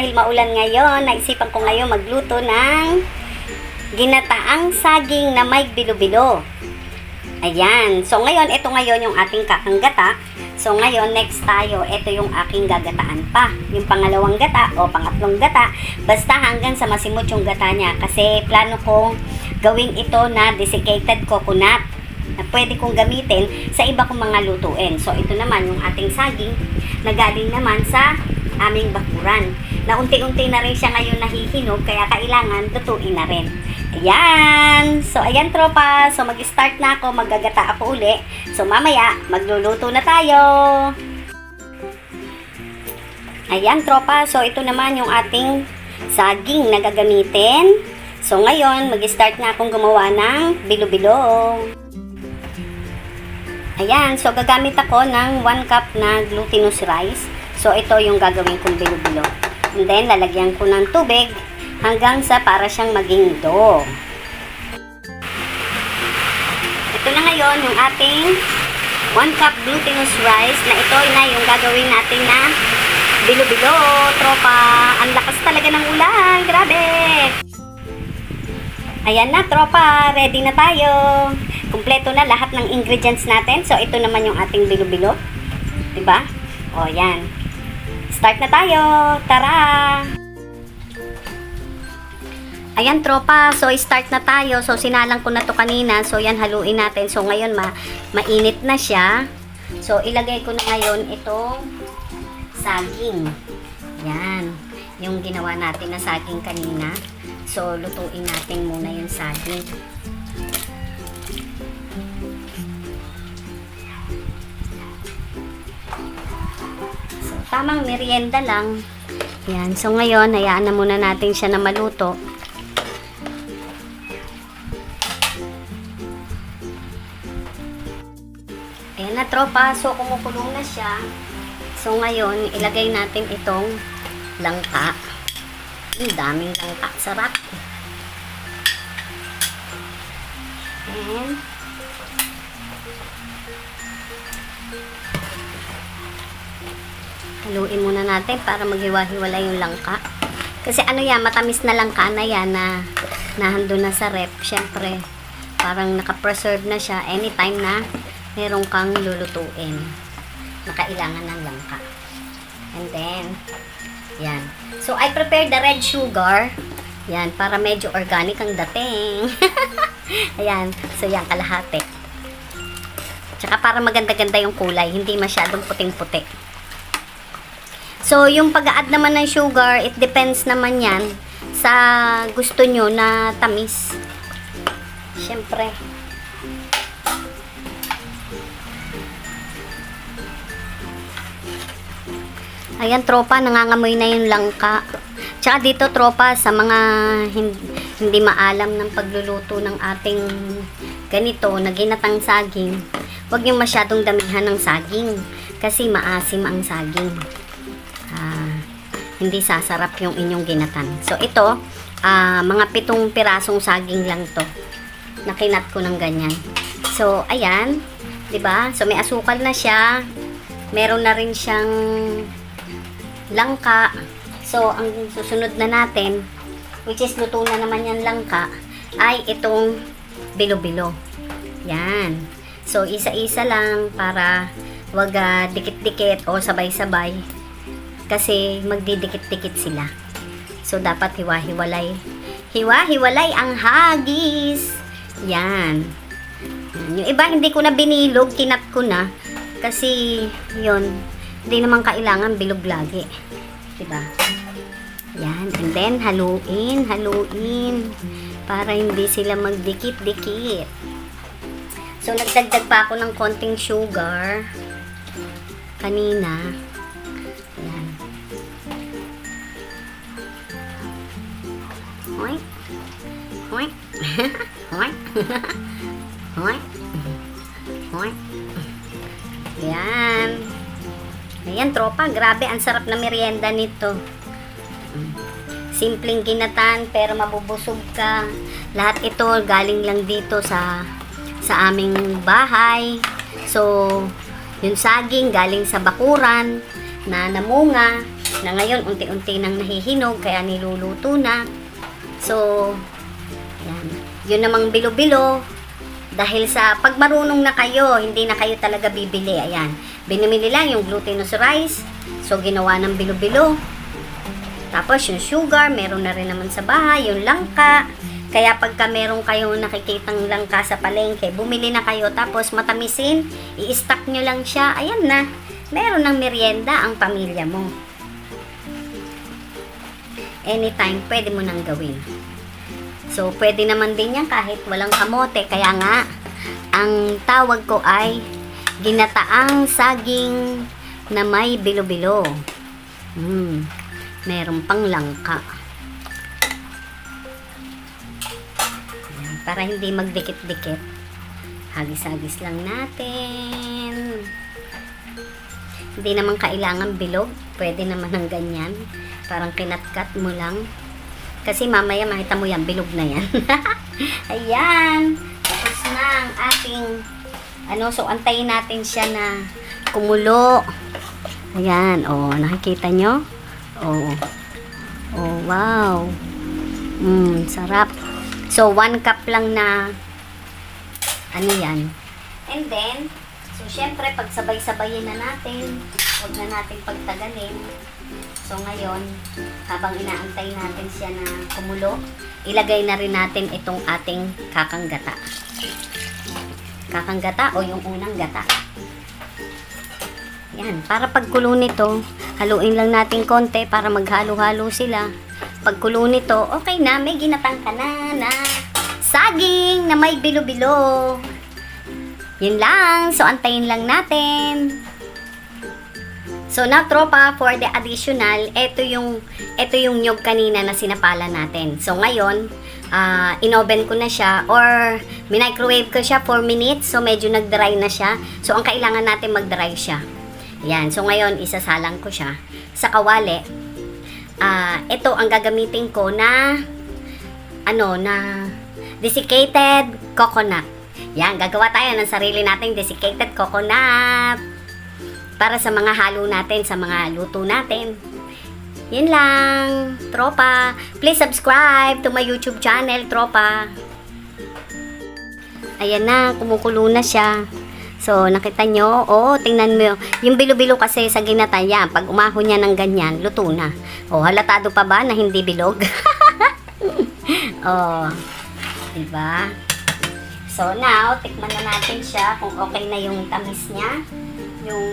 dahil maulan ngayon, naisipan ko ngayon magluto ng ginataang saging na may bilo-bilo. Ayan. So, ngayon, ito ngayon yung ating kakanggata. So, ngayon, next tayo, ito yung aking gagataan pa. Yung pangalawang gata o pangatlong gata. Basta hanggang sa masimot yung gata niya. Kasi plano kong gawing ito na desiccated coconut na pwede kong gamitin sa iba kong mga lutuin. So, ito naman yung ating saging na galing naman sa aming bakuran. Na unti-unti na rin siya ngayon nahihinog, kaya kailangan lutuin na rin. Ayan. So, ayan tropa. So, mag-start na ako. Maggagata ako uli. So, mamaya, magluluto na tayo. Ayan tropa. So, ito naman yung ating saging na gagamitin. So, ngayon, mag-start na akong gumawa ng bilo-bilo. Ayan. So, gagamit ako ng 1 cup na glutinous rice. So, ito yung gagawin kong bilo-bilo. And then, lalagyan ko ng tubig hanggang sa para siyang maging dough. Ito na ngayon yung ating 1 cup glutinous rice na ito na yung gagawin natin na bilo-bilo, tropa. Ang lakas talaga ng ulan. Grabe! Ayan na, tropa. Ready na tayo. Kumpleto na lahat ng ingredients natin. So, ito naman yung ating bilo-bilo. Diba? O, yan. Start na tayo. Tara! Ayan tropa, so start na tayo. So sinalang ko na to kanina. So yan, haluin natin. So ngayon mainit na siya. So ilagay ko na ngayon itong saging. Yan, yung ginawa natin na saging kanina. So lutuin natin muna yung saging. So tamang merienda lang. Yan, so ngayon hayaan na muna natin siya na maluto. Ayan na tropa, so kumukulong na siya. So ngayon, ilagay natin itong langka. Ang daming langka, sarap. And haluin muna natin para maghiwa-hiwala yung langka. Kasi ano yan, matamis na langka na yan na nandun na sa rep. Syempre, parang naka-preserve na siya anytime na meron kang lulutuin na kailangan ng langka. And then, yan. So, I prepared the red sugar. Yan, para medyo organic ang dating. Ayan. So, yan, kalahati. Tsaka para maganda-ganda yung kulay. Hindi masyadong puting-puti. So, yung pag-a-add naman ng sugar, it depends naman yan sa gusto nyo na tamis. Siyempre. Ayan tropa, nangangamoy na yung langka. Tsaka dito tropa, sa mga hindi maalam ng pagluluto ng ating ganito na ginatang saging, huwag yung masyadong damihan ng saging kasi maasim ang saging. Hindi sasarap yung inyong ginatan. So ito, mga 7 pirasong saging lang to. Nakinat ko ng ganyan. So ayan, 'di ba? So may asukal na siya. Meron na rin siyang langka. So, ang susunod na natin, which is luto na naman yan langka, ay itong bilo-bilo. Yan. So, isa-isa lang para wag dikit-dikit o sabay-sabay. Kasi magdidikit-dikit sila. So, dapat hiwa-hiwalay. Hiwa-hiwalay ang hagis. Yan. Yung iba, hindi ko na binilog, kinat ko na. Kasi, yun, hindi naman kailangan bilog lagi. Diba? Yan. And then, haluin. Para hindi sila magdikit-dikit. So, nagdagdag pa ako ng konting sugar. Kanina. Yan. Oink. Oink. Oink. Oink. Oink. Yan. Ayan tropa, grabe, ang sarap na merienda nito. Simpleng ginatan pero mabubusog ka. Lahat ito galing lang dito sa aming bahay. So, yung saging galing sa bakuran na namunga. Na ngayon, unti-unti nang nahihinog, kaya niluluto na. So, yan. Yun namang bilo-bilo. Dahil sa pag marunong na kayo, hindi na kayo talaga bibili. Ayan. Binimili lang yung glutinous rice. So, ginawa ng bilo-bilo. Tapos, yung sugar, meron na rin naman sa bahay. Yung langka. Kaya pagka meron kayong nakikitang langka sa palengke, bumili na kayo. Tapos, matamisin. I-stack nyo lang siya. Ayan na. Meron ng merienda ang pamilya mo. Anytime, pwede mo nang gawin. So, pwede naman din yan kahit walang kamote. Kaya nga, ang tawag ko ay ginataang saging na may bilo-bilo. Meron pang langka. Ayan, para hindi magdikit-dikit. Hagis-hagis lang natin. Hindi naman kailangan bilog. Pwede naman ng ganyan. Parang kinatkat mo lang. Kasi mamaya makita mo yan, bilog na yan. Ayan. Tapos na ang ating, so antayin natin siya na kumulo. Ayan, nakikita nyo? Wow. Sarap. So, 1 cup lang na, yan. And then, so, syempre, pagsabay-sabayin na natin, huwag na natin pagtagalin. So, ngayon, habang inaantay natin siya na kumulo, ilagay na rin natin itong ating kakanggata. Kakanggata o yung unang gata. Yan, para pagkulo nito, haluin lang natin konti para maghalo-halo sila. Pagkulo nito, okay na, may ginatang ka na saging na may bilo-bilo. Yun lang, so antayin lang natin. So, now, tropa, for the additional, ito yung nyog kanina na sinapala natin. So, ngayon, in-oven ko na siya or minicrowave ko siya 4 minutes. So, medyo nag-dry na siya. So, ang kailangan natin mag-dry siya. Yan. So, ngayon, isasalang ko siya sa kawali. Ito ang gagamitin ko na desiccated coconut. Yan. Gagawa tayo ng sarili nating desiccated coconut. Para sa mga halo natin, sa mga luto natin. Yun lang, tropa. Please subscribe to my YouTube channel, tropa. Ayan na, kumukulo na siya. So, nakita nyo? Tingnan mo. Yung bilo-bilo kasi sa ginata yan, pag umahon niya ng ganyan, luto na. Halatado pa ba na hindi bilog? Diba? So, now, tikman na natin siya kung okay na yung tamis niya. Yung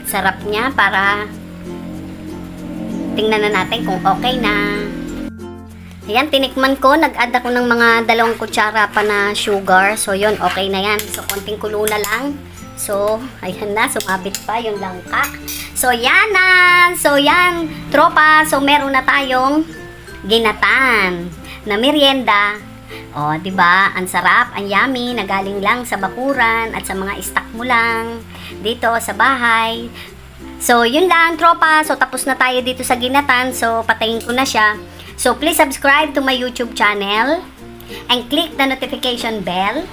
sarap niya para tingnan na natin kung okay na. Ayan, tinikman ko. Nag-add ako ng mga 2 kutsara pa na sugar. So, yun, okay na yan. So, konting kulo na lang. So, ayan na. Sumabit pa yung langka. So, yan na. So, yan, tropa. So, meron na tayong ginatan na merienda. Diba? Ang sarap, ang yummy, nagaling lang sa bakuran at sa mga stock mo lang dito sa bahay. So, yun lang, tropa. So, tapos na tayo dito sa ginatan. So, patayin ko na siya. So, please subscribe to my YouTube channel and click the notification bell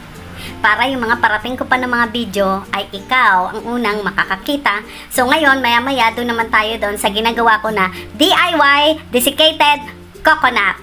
para yung mga parating ko pa ng mga video ay ikaw ang unang makakakita. So, ngayon, maya-maya, doon naman tayo doon sa ginagawa ko na DIY desiccated coconut.